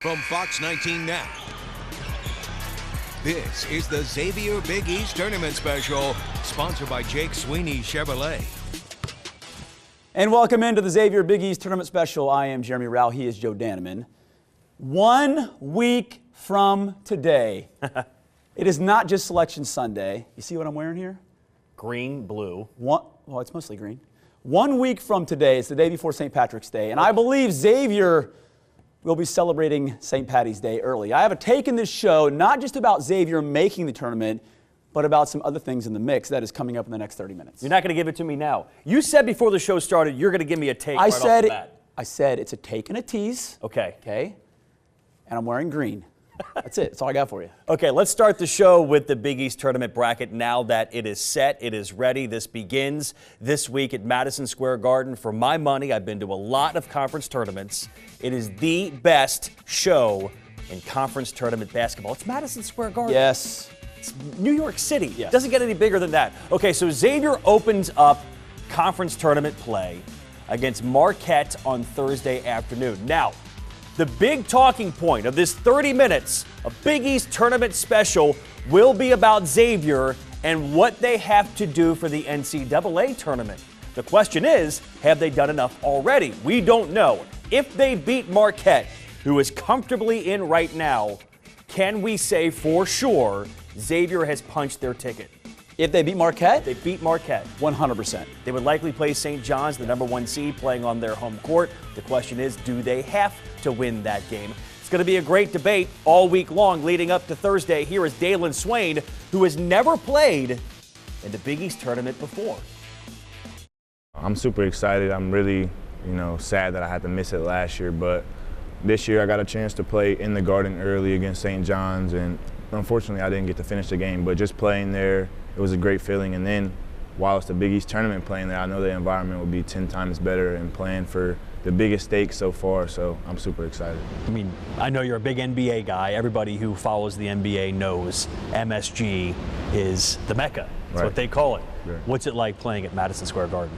From Fox 19 now, this is the Xavier Big East Tournament Special, sponsored by Jake Sweeney Chevrolet. And welcome into the Xavier Big East Tournament Special. I am Jeremy Rao. He is Joe Danneman. 1 week from today, it is not just Selection Sunday. You see what I'm wearing here? Green, blue. Well, it's mostly green. 1 week from today, it's the day before St. Patrick's Day, and I believe Xavier will be celebrating St. Patty's Day early. I have a take in this show, not just about Xavier making the tournament, but about some other things in the mix that is coming up in the next 30 minutes. You're not going to give it to me now. You said before the show started you're going to give me a take right off the bat. I said it's a take and a tease. Okay. Okay? And I'm wearing green. That's it. That's all I got for you. Okay, let's start the show with the Big East Tournament bracket now that it is set, it is ready. This begins this week at Madison Square Garden. For my money, I've been to a lot of conference tournaments. It is the best show in conference tournament basketball. It's Madison Square Garden. Yes. It's New York City. Yes. It doesn't get any bigger than that. Okay, so Xavier opens up conference tournament play against Marquette on Thursday afternoon. Now, the big talking point of this 30 minutes of Big East Tournament Special will be about Xavier and what they have to do for the NCAA tournament. The question is, have they done enough already? We don't know. If they beat Marquette, who is comfortably in right now, can we say for sure Xavier has punched their ticket? If they beat Marquette? They beat Marquette. 100%. They would likely play St. John's, the #1 seed, playing on their home court. The question is, do they have to win that game? It's going to be a great debate all week long leading up to Thursday. Here is Dailyn Swain, who has never played in the Big East tournament before. I'm super excited. I'm really, sad that I had to miss it last year, but this year I got a chance to play in the Garden early against St. John's, and unfortunately I didn't get to finish the game, but just playing there, it was a great feeling. And then while it's the Big East tournament playing there, I know the environment will be 10 times better and playing for the biggest stakes so far, so I'm super excited. I mean, I know you're a big NBA guy. Everybody who follows the NBA knows MSG is the Mecca. That's what they call it. Right. What's it like playing at Madison Square Garden?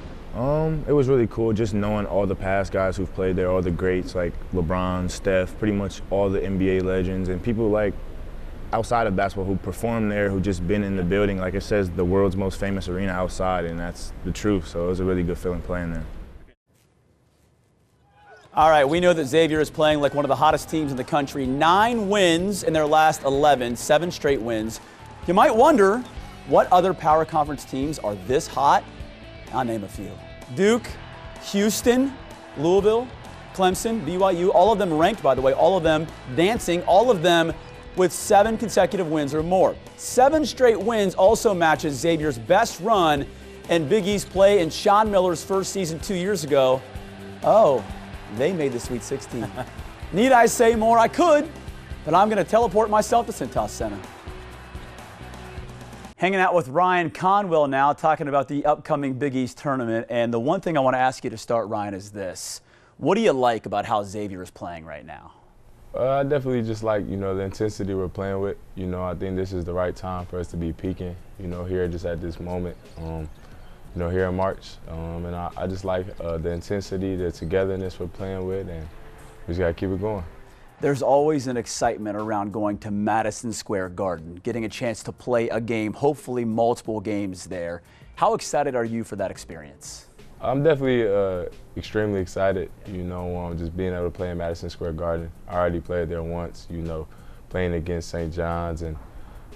It was really cool just knowing all the past guys who've played there, all the greats like LeBron, Steph, pretty much all the NBA legends, and people like outside of basketball who perform there, who just been in the building. Like it says, the world's most famous arena outside, and that's the truth. So it was a really good feeling playing there. All right, we know that Xavier is playing like one of the hottest teams in the country. 9 wins in their last 11, 7 straight wins. You might wonder, what other power conference teams are this hot? I'll name a few. Duke, Houston, Louisville, Clemson, BYU, all of them ranked, by the way, all of them dancing, all of them with 7 consecutive wins or more. 7 straight wins also matches Xavier's best run in Big East play in Sean Miller's first season 2 years ago. Oh, they made the Sweet 16. Need I say more? I could, but I'm going to teleport myself to Cintas Center. Hanging out with Ryan Conwell now, talking about the upcoming Big East tournament. And the one thing I want to ask you to start, Ryan, is this. What do you like about how Xavier is playing right now? I definitely just like, the intensity we're playing with. I think this is the right time for us to be peaking, here just at this moment, here in March. And I just like the intensity, the togetherness we're playing with, and we just got to keep it going. There's always an excitement around going to Madison Square Garden, getting a chance to play a game, hopefully multiple games there. How excited are you for that experience? I'm definitely extremely excited, just being able to play in Madison Square Garden. I already played there once, playing against St. John's, and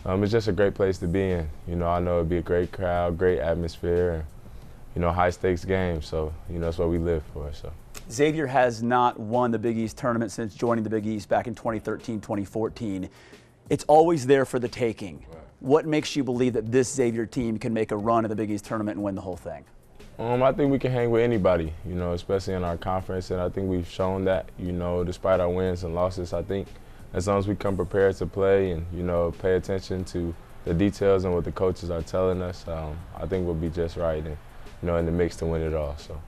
it's just a great place to be in. I know it'd be a great crowd, great atmosphere, and, high stakes game, so, that's what we live for, so. Xavier has not won the Big East tournament since joining the Big East back in 2013, 2014. It's always there for the taking. Right. What makes you believe that this Xavier team can make a run at the Big East tournament and win the whole thing? I think we can hang with anybody, especially in our conference, and I think we've shown that, despite our wins and losses. I think as long as we come prepared to play and, pay attention to the details and what the coaches are telling us, I think we'll be just right and, in the mix to win it all. So.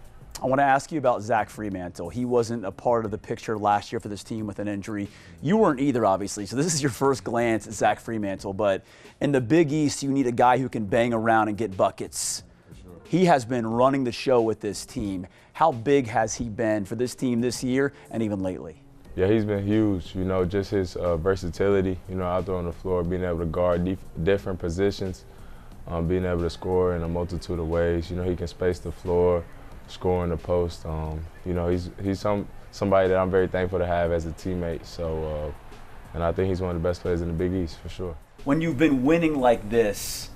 I want to ask you about Zach Freemantle. He wasn't a part of the picture last year for this team with an injury. You weren't either, obviously, so this is your first glance at Zach Freemantle. But in the Big East, you need a guy who can bang around and get buckets. Sure. He has been running the show with this team. How big has he been for this team this year and even lately? Yeah, he's been huge. You know, just his versatility, you know, out there on the floor, being able to guard different positions, being able to score in a multitude of ways. You know, he can space the floor, score in the post. You know, he's somebody that I'm very thankful to have as a teammate. So, and I think he's one of the best players in the Big East for sure. When you've been winning like this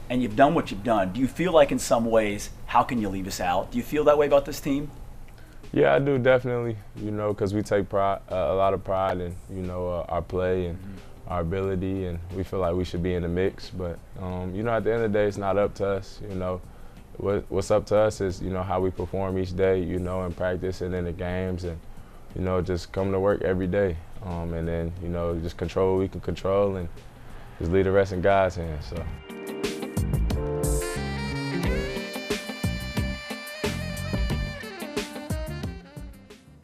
and you've done what you've done, do you feel like in some ways, how can you leave us out? Do you feel that way about this team? Yeah, I do definitely, you know, because we take pride, a lot of pride in, you know, our play and our ability, and we feel like we should be in the mix. But, you know, at the end of the day, it's not up to us, you know. What's up to us is, you know, how we perform each day, you know, in practice and in the games, and, you know, just come to work every day. And then, you know, just control what we can control and just leave the rest in God's hands. So.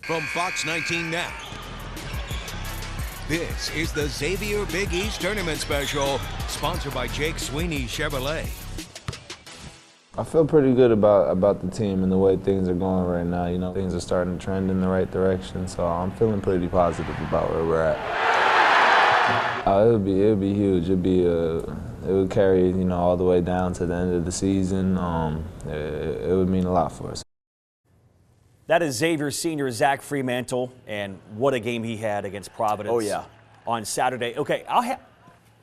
From Fox 19 now, this is the Xavier Big East Tournament Special, sponsored by Jake Sweeney Chevrolet. I feel pretty good about the team and the way things are going right now. You know, things are starting to trend in the right direction, so I'm feeling pretty positive about where we're at. It would be huge. It would carry, you know, all the way down to the end of the season. It would mean a lot for us. That is Xavier senior Zach Freemantle, and what a game he had against Providence. Oh, yeah. On Saturday. Okay,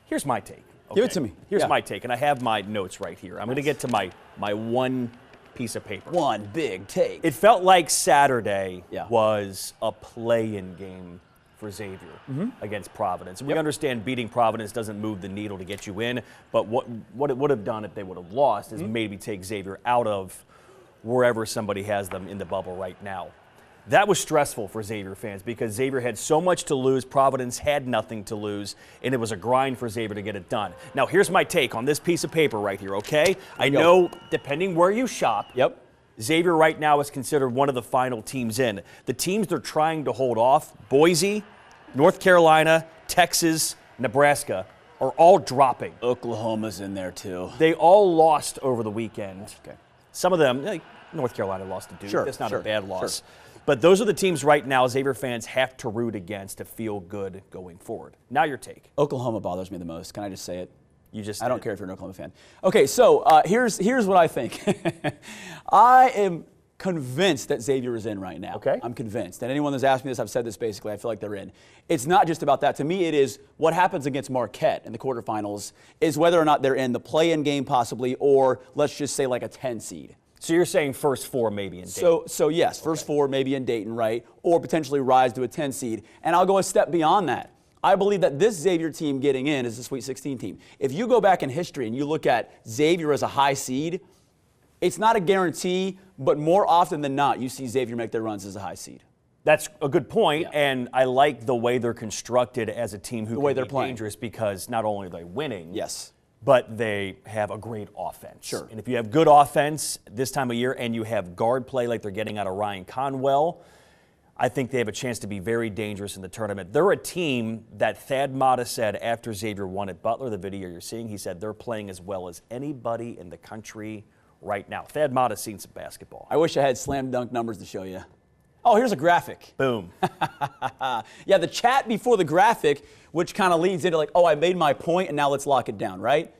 here's my take. Okay? Give it to me. Here's Yeah. my take, and I have my notes right here. I'm going to get to my one piece of paper. One big take. It felt like Saturday Yeah. was a play-in game for Xavier against Providence. We understand beating Providence doesn't move the needle to get you in, but what it would have done if they would have lost is maybe take Xavier out of wherever somebody has them in the bubble right now. That was stressful for Xavier fans because Xavier had so much to lose, Providence had nothing to lose, and it was a grind for Xavier to get it done. Now, here's my take on this piece of paper right here, okay? I know, depending where you shop, Xavier right now is considered one of the final teams in. The teams they're trying to hold off, Boise, North Carolina, Texas, Nebraska, are all dropping. Oklahoma's in there, too. They all lost over the weekend. Okay. Some of them, like North Carolina lost to Duke. Sure, That's not sure, a bad loss. sure. But those are the teams right now Xavier fans have to root against to feel good going forward. Now your take. Oklahoma bothers me the most. Can I just say it? I don't did. care if you're an Oklahoma fan. Okay, so here's what I think. I am convinced that Xavier is in right now. Okay. I'm convinced. And anyone that's asked me this, I've said this basically, I feel like they're in. It's not just about that. To me, it is what happens against Marquette in the quarterfinals is whether or not they're in the play-in game possibly, or let's just say like a 10 seed. So you're saying first four maybe in Dayton. So yes, first four maybe in Dayton, right? Or potentially rise to a 10 seed. And I'll go a step beyond that. I believe that this Xavier team getting in is a Sweet 16 team. If you go back in history and you look at Xavier as a high seed, it's not a guarantee, but more often than not, you see Xavier make their runs as a high seed. That's a good point, and I like the way they're constructed as a team who can be dangerous because not only are they winning, yes, but they have a great offense. Sure. And if you have good offense this time of year and you have guard play like they're getting out of Ryan Conwell, I think they have a chance to be very dangerous in the tournament. They're a team that Thad Matta said after Xavier won at Butler, the video you're seeing, he said they're playing as well as anybody in the country right now. Thad Matta's seen some basketball. I wish I had slam dunk numbers to show you. Oh, here's a graphic. Boom. Yeah, the chat before the graphic, which kind of leads into like, oh, I made my point and now let's lock it down, right?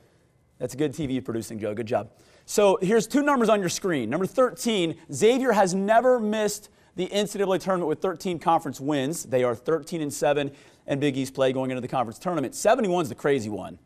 That's good TV producing, Joe. Good job. So here's two numbers on your screen. Number 13, Xavier has never missed the NCAA tournament with 13 conference wins. They are 13-7 in Big East play going into the conference tournament. 71 is the crazy one.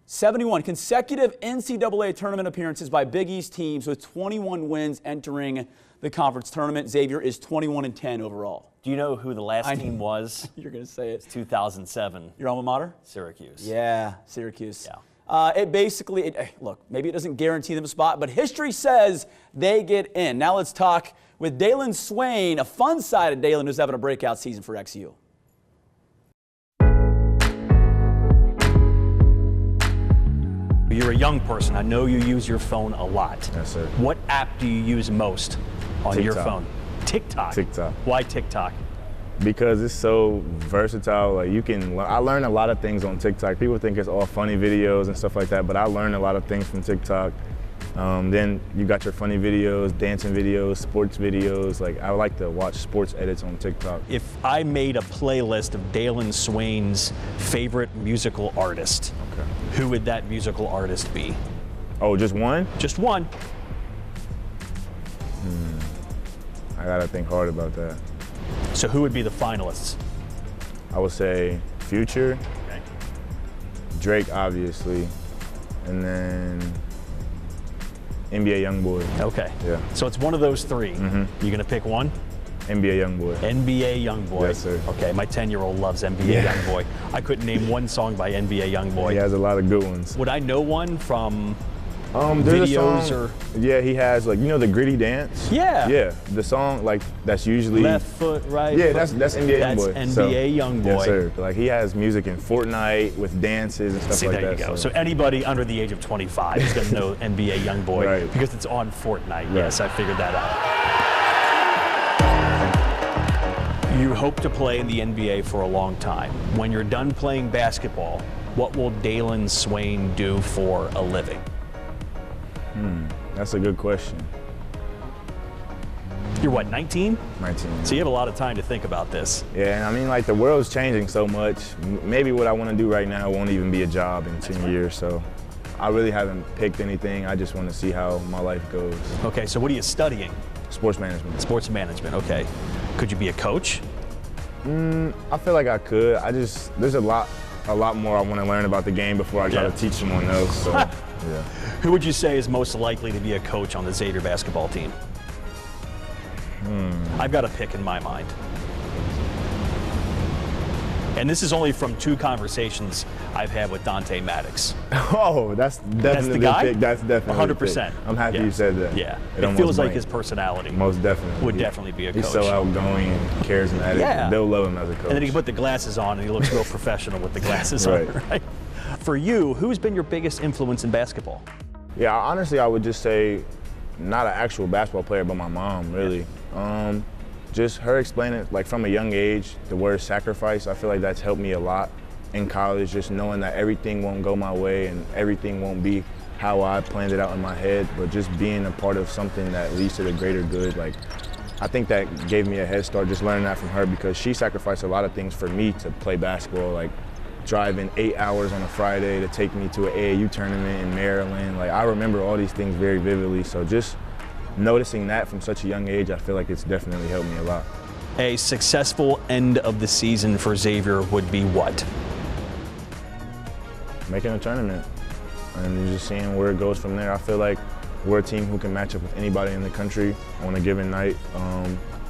71 consecutive NCAA tournament appearances by Big East teams with 21 wins entering the conference tournament. Xavier is 21-10 overall. Do you know who the last team was? You're going to say it. It's 2007. Your alma mater? Syracuse. Yeah, Syracuse. Yeah. It basically, look, maybe it doesn't guarantee them a spot, but history says they get in. Now let's talk with Dailyn Swain, a fun side of Dailyn who's having a breakout season for XU. You're a young person. I know you use your phone a lot. Yes, sir. What app do you use most on your phone? TikTok. TikTok. Why TikTok? Because it's so versatile. Like I learn a lot of things on TikTok. People think it's all funny videos and stuff like that, but I learn a lot of things from TikTok. Then you got your funny videos, dancing videos, sports videos. Like, I like to watch sports edits on TikTok. If I made a playlist of Dailyn Swain's favorite musical artist, who would that musical artist be? Oh, just one? Just one. I gotta think hard about that. So who would be the finalists? I would say Future, Okay. Drake, obviously, and then NBA YoungBoy. Okay. Yeah. So it's one of those three. You gonna pick one? NBA YoungBoy. NBA YoungBoy. Yes, sir. Okay, my 10-year-old loves NBA YoungBoy. I couldn't name one song by NBA YoungBoy. He has a lot of good ones. Would I know one from There's videos a song, or? Yeah, he has, like, you know, the gritty dance. Yeah. Yeah, the song, like, that's usually Left foot, right Yeah, foot. that's NBA That's YoungBoy. NBA YoungBoy. Yes, sir. Like, he has music in Fortnite with dances and stuff See, like there that. you go. So anybody under the age of 25 is going to know NBA YoungBoy Right. because it's on Fortnite. Right. Yes, I figured that out. You hope to play in the NBA for a long time. When you're done playing basketball, what will Dailyn Swain do for a living? That's a good question. You're what, 19? 19. So you have a lot of time to think about this. Yeah, and I mean, like, the world's changing so much. Maybe what I want to do right now won't even be a job in 10 years. So I really haven't picked anything. I just want to see how my life goes. Okay, so what are you studying? Sports management. Sports management, okay. Could you be a coach? I feel like I could. There's a lot more I want to learn about the game before I try to teach someone else. So, yeah. Who would you say is most likely to be a coach on the Xavier basketball team? I've got a pick in my mind. And this is only from 2 conversations I've had with Dante Maddox. Oh, that's definitely the guy? a pick. That's definitely 100%. a pick. I'm happy you said that. Yeah, it almost feels like might. his personality Most definitely. would definitely be a coach. He's so outgoing and charismatic. Yeah. They'll love him as a coach. And then he can put the glasses on and he looks real professional with the glasses Right. on, right? For you, who's been your biggest influence in basketball? Yeah, honestly, I would just say not an actual basketball player, but my mom, really. Just her explaining, like, from a young age, the word sacrifice, I feel like that's helped me a lot in college, just knowing that everything won't go my way and everything won't be how I planned it out in my head, but just being a part of something that leads to the greater good. Like, I think that gave me a head start, just learning that from her, because she sacrificed a lot of things for me to play basketball, like driving 8 hours on a Friday to take me to an AAU tournament in Maryland. Like, I remember all these things very vividly, so just noticing that from such a young age, I feel like it's definitely helped me a lot. A successful end of the season for Xavier would be what? Making a tournament and just seeing where it goes from there. I feel like we're a team who can match up with anybody in the country on a given night.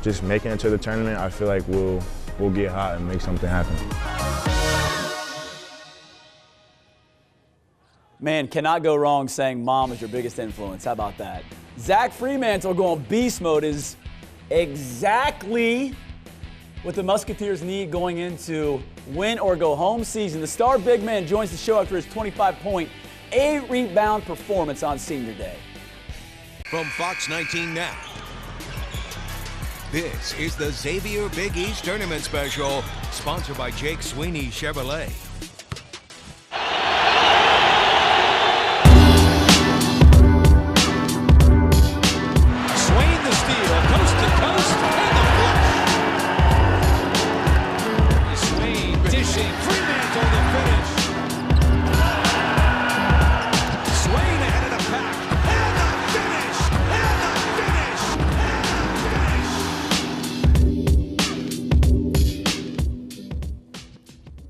Just making it to the tournament, I feel like we'll get hot and make something happen. Man, cannot go wrong saying mom is your biggest influence. How about that? Zach Freemantle going beast mode is exactly what the Musketeers need going into win or go home season. The star big man joins the show after his 25-point, 8-rebound performance on Senior Day. From Fox 19 now, this is the Xavier Big East Tournament Special, sponsored by Jake Sweeney Chevrolet. Swain the steal, coast to coast, and the flush. Swain dishing, Freemantle the finish. Swain ahead of the pack, and the finish,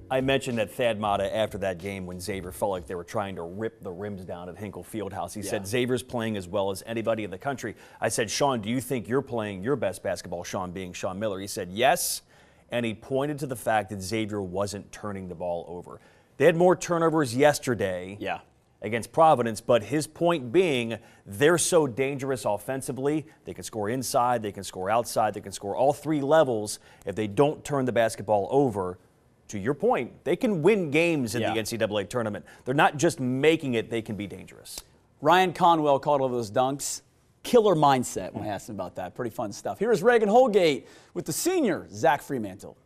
I mentioned that Thad Matta after that game when Xavier felt like they were trying to rip the rims down at Hinkle Fieldhouse. He said Xavier's playing as well as anybody in the country. I said, Sean, do you think you're playing your best basketball, Sean being Sean Miller? He said yes, and he pointed to the fact that Xavier wasn't turning the ball over. They had more turnovers yesterday against Providence, but his point being they're so dangerous offensively. They can score inside, they can score outside, they can score all 3 levels if they don't turn the basketball over. To your point, they can win games in the NCAA tournament. They're not just making it, they can be dangerous. Ryan Conwell called all those dunks. Killer mindset when I asked him about that. Pretty fun stuff. Here is Reagan Holgate with the senior, Zach Freemantle.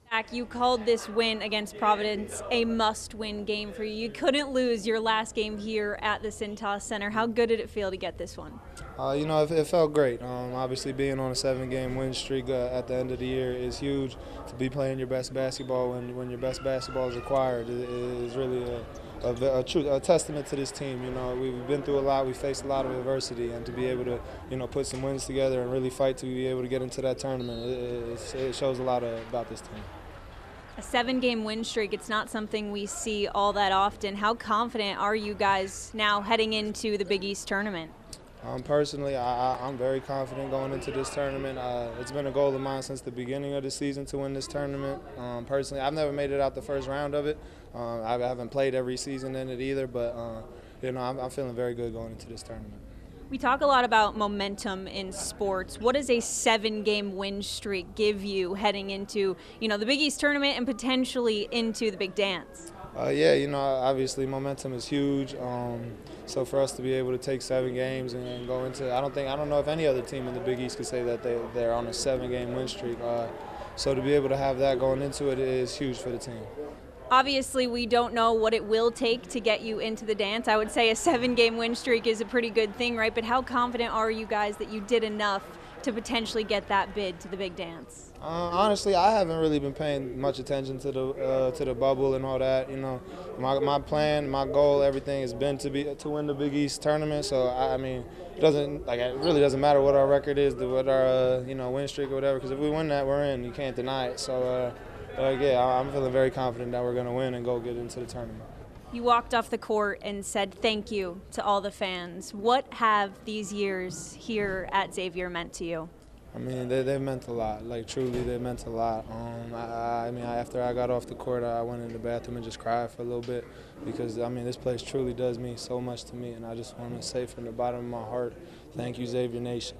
Zach, you called this win against Providence a must-win game for you. You couldn't lose your last game here at the Cintas Center. How good did it feel to get this one? It felt great. Obviously, being on a 7-game win streak at the end of the year is huge. To be playing your best basketball when your best basketball is required is really a testament to this team. We've been through a lot. We faced a lot of adversity, and to be able to, put some wins together and really fight to be able to get into that tournament, it shows a lot about this team. A 7-game win streak, it's not something we see all that often. How confident are you guys now heading into the Big East tournament? Personally, I'm very confident going into this tournament. It's been a goal of mine since the beginning of the season to win this tournament. Personally, I've never made it out the first round of it. I haven't played every season in it either, but I'm feeling very good going into this tournament. We talk a lot about momentum in sports. What does a 7-game win streak give you heading into, the Big East tournament and potentially into the big dance? Obviously momentum is huge. So for us to be able to take 7 games and go into, I don't know if any other team in the Big East could say that they're on a 7-game win streak. So to be able to have that going into it is huge for the team. Obviously, we don't know what it will take to get you into the dance. I would say a 7-game win streak is a pretty good thing, right? But how confident are you guys that you did enough to potentially get that bid to the big dance? Honestly, I haven't really been paying much attention to the bubble and all that. My plan, my goal, everything has been to win the Big East tournament. So it really doesn't matter what our record is, what our win streak or whatever. Because if we win that, we're in. You can't deny it. So I'm feeling very confident that we're going to win and go get into the tournament. You walked off the court and said thank you to all the fans. What have these years here at Xavier meant to you? They meant a lot. Truly, they meant a lot. After I got off the court, I went in the bathroom and just cried for a little bit because, this place truly does mean so much to me, and I just want to say from the bottom of my heart, thank you, Xavier Nation.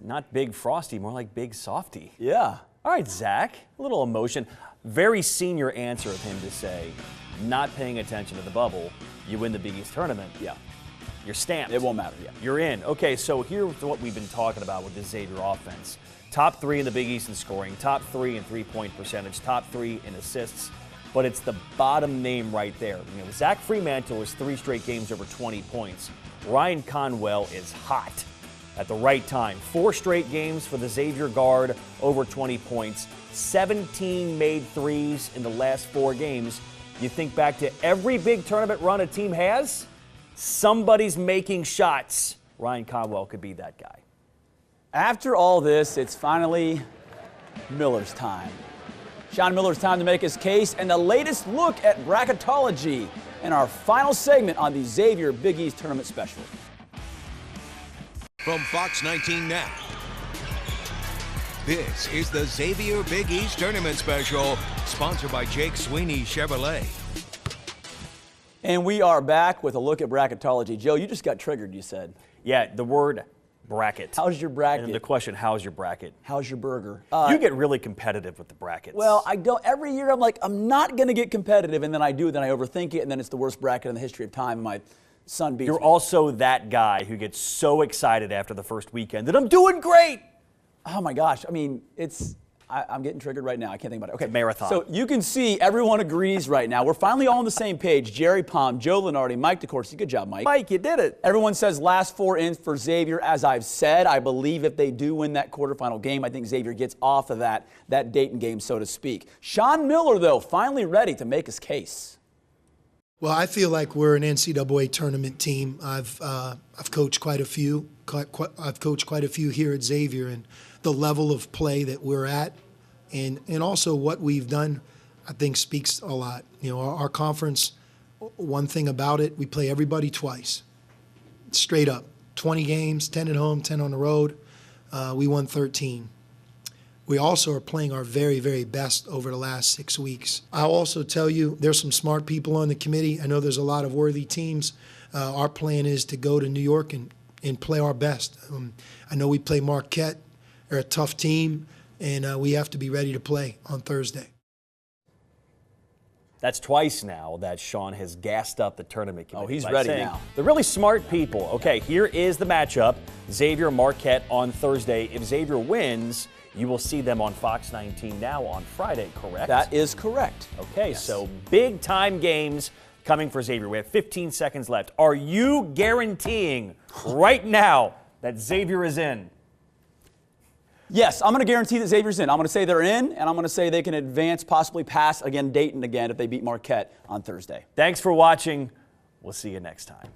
Not Big Frosty, more like Big Softy. Yeah. All right, Zach, a little emotion. Very senior answer of him to say, not paying attention to the bubble, you win the Big East tournament. Yeah. You're stamped. It won't matter, yeah. You're in. Okay, so here's what we've been talking about with the Xavier offense. Top 3 in the Big East in scoring, top 3 in three-point percentage, top 3 in assists, but it's the bottom name right there. Zach Freemantle is 3 straight games over 20 points. Ryan Conwell is hot at the right time. 4 straight games for the Xavier guard over 20 points. 17 made threes in the last 4 games. You think back to every big tournament run a team has? Somebody's making shots. Ryan Conwell could be that guy. After all this, it's finally Miller's time. Sean Miller's time to make his case and the latest look at Bracketology in our final segment on the Xavier Big East Tournament Special. From Fox 19 now, this is the Xavier Big East Tournament Special, sponsored by Jake Sweeney Chevrolet. And we are back with a look at Bracketology. Joe, you just got triggered, you said. Yeah, the word bracket. How's your bracket? And the question, how's your bracket? How's your burger? You get really competitive with the brackets. Well, I don't. Every year I'm like, I'm not going to get competitive, and then I do, then I overthink it, and then it's the worst bracket in the history of time, and my son beats me. You're also that guy who gets so excited after the first weekend that I'm doing great. Oh my gosh, I'm getting triggered right now. I can't think about it. Okay, marathon. So you can see everyone agrees right now. We're finally all on the same page. Jerry Palm, Joe Lenardi, Mike DeCourcy. Good job, Mike. Mike, you did it. Everyone says last 4 in for Xavier. As I've said, I believe if they do win that quarterfinal game, I think Xavier gets off of that Dayton game, so to speak. Sean Miller, though, finally ready to make his case. Well, I feel like we're an NCAA tournament team. I've coached quite a few. I've coached quite a few here at Xavier, and the level of play that we're at, and also what we've done, I think speaks a lot. Our conference, one thing about it, we play everybody twice, straight up. 20 games, 10 at home, 10 on the road. We won 13. We also are playing our very, very best over the last 6 weeks. I'll also tell you, there's some smart people on the committee. I know there's a lot of worthy teams. Our plan is to go to New York and play our best. I know we play Marquette. They're a tough team, and we have to be ready to play on Thursday. That's twice now that Sean has gassed up the tournament committee. Oh, he's ready now. They're really smart people. Okay, here is the matchup. Xavier Marquette on Thursday. If Xavier wins, You will see them on Fox 19 now on Friday, correct? That is correct. Okay, so big time games coming for Xavier. We have 15 seconds left. Are you guaranteeing right now that Xavier is in? Yes, I'm going to guarantee that Xavier's in. I'm going to say they're in, and I'm going to say they can advance, possibly pass again Dayton again if they beat Marquette on Thursday. Thanks for watching. We'll see you next time.